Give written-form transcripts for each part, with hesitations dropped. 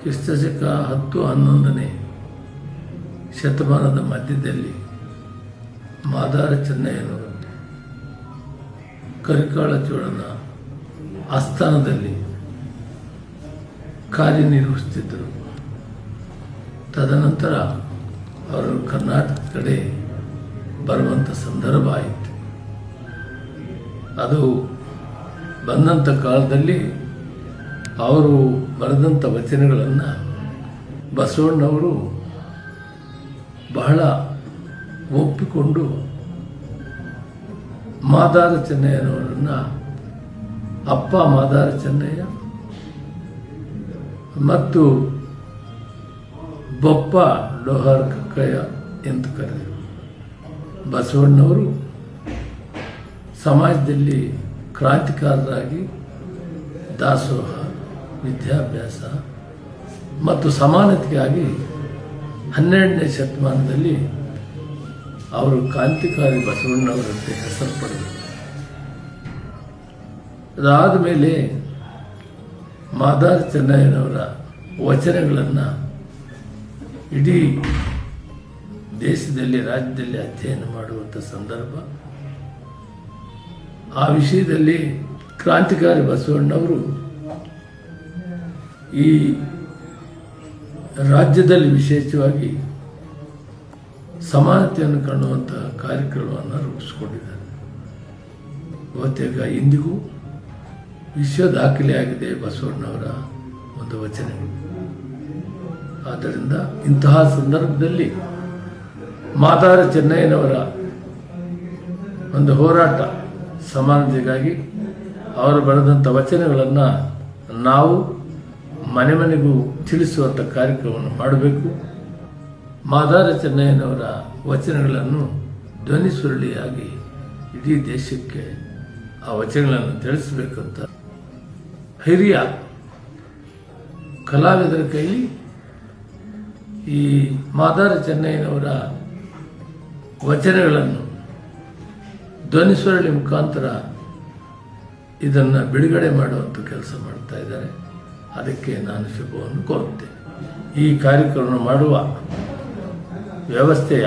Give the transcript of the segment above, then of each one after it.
ಕ್ರಿಸ್ತಶಕ 10-11ನೇ ಶತಮಾನದ ಮಧ್ಯದಲ್ಲಿ ಮಾದಾರ ಚೆನ್ನಯ್ಯನವರು ಕರಿಕಾಳ ಚೋಳನ ಆಸ್ಥಾನದಲ್ಲಿ ಕಾರ್ಯನಿರ್ವಹಿಸುತ್ತಿದ್ದರು. ತದನಂತರ ಅವರು ಕರ್ನಾಟಕ ಕಡೆ ಬರುವಂಥ ಸಂದರ್ಭ ಆಯಿತು. ಅದು ಬಂದಂಥ ಕಾಲದಲ್ಲಿ ಅವರು ಬರೆದಂಥ ವಚನಗಳನ್ನು ಬಸವಣ್ಣವರು ಬಹಳ ಒಪ್ಪಿಕೊಂಡು ಮಾದಾರ ಚೆನ್ನಯ್ಯನವರನ್ನು ಅಪ್ಪ ಮಾದಾರ ಚೆನ್ನಯ್ಯ ಮತ್ತು ಬೊಪ್ಪ ಲೋಹಾರ್ ಕಕ್ಕಯ್ಯ ಎಂದು ಕರೆದರು. ಬಸವಣ್ಣವರು ಸಮಾಜದಲ್ಲಿ ಕ್ರಾಂತಿಕಾರರಾಗಿ ದಾಸೋಹ, ವಿದ್ಯಾಭ್ಯಾಸ ಮತ್ತು ಸಮಾನತೆಗಾಗಿ 12ನೇ ಶತಮಾನದಲ್ಲಿ ಅವರು ಕ್ರಾಂತಿಕಾರಿ ಬಸವಣ್ಣವರಂತೆ ಹೆಸರು ಪಡೆದರು. ಅದಾದ ಮೇಲೆ ಮಾದಾರ ಚೆನ್ನಯ್ಯನವರ ವಚನಗಳನ್ನು ಇಡೀ ದೇಶದಲ್ಲಿ, ರಾಜ್ಯದಲ್ಲಿ ಅಧ್ಯಯನ ಮಾಡುವಂಥ ಸಂದರ್ಭ. ಆ ವಿಷಯದಲ್ಲಿ ಕ್ರಾಂತಿಕಾರಿ ಬಸವಣ್ಣವರು ಈ ರಾಜ್ಯದಲ್ಲಿ ವಿಶೇಷವಾಗಿ ಸಮಾನತೆಯನ್ನು ಕಾಣುವಂಥ ಕಾರ್ಯಕ್ರಮವನ್ನು ರೂಪಿಸಿಕೊಂಡಿದ್ದಾರೆ. ಬಹುತೇಕ ಇಂದಿಗೂ ವಿಶ್ವ ದಾಖಲೆಯಾಗಿದೆ ಬಸವಣ್ಣವರ ಒಂದು ವಚನಗಳು. ಆದ್ದರಿಂದ ಇಂತಹ ಸಂದರ್ಭದಲ್ಲಿ ಮಾದಾರ ಚೆನ್ನಯ್ಯನವರ ಒಂದು ಹೋರಾಟ ಸಮಾನತೆಗಾಗಿ ಅವರು ಬರೆದಂಥ ವಚನಗಳನ್ನು ನಾವು ಮನೆ ಮನೆಗೂ ತಿಳಿಸುವಂಥ ಕಾರ್ಯಕ್ರಮವನ್ನು ಮಾಡಬೇಕು. ಮಾದಾರ ಚೆನ್ನಯ್ಯನವರ ವಚನಗಳನ್ನು ಧ್ವನಿ ಸುರುಳಿಯಾಗಿ ಇಡೀ ದೇಶಕ್ಕೆ ಆ ವಚನಗಳನ್ನು ತಿಳಿಸಬೇಕಂತ ಹಿರಿಯ ಕಲಾವಿದರ ಕೈಲಿ ಈ ಮಾದಾರ ಚೆನ್ನಯ್ಯನವರ ವಚನಗಳನ್ನು ಧ್ವನಿ ಸುರುಳಿ ಮುಖಾಂತರ ಇದನ್ನು ಬಿಡುಗಡೆ ಮಾಡುವಂಥ ಕೆಲಸ ಮಾಡ್ತಾ ಇದ್ದಾರೆ. ಅದಕ್ಕೆ ನಾನು ಶುಭವನ್ನು ಕೋರುತ್ತೇನೆ. ಈ ಕಾರ್ಯಕ್ರಮ ಮಾಡುವ ವ್ಯವಸ್ಥೆಯ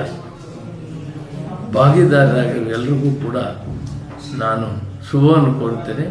ಭಾಗಿದಾರರಾಗಿರುವ ಎಲ್ಲರಿಗೂ ಕೂಡ ನಾನು ಶುಭವನ್ನು ಕೋರುತ್ತೇನೆ.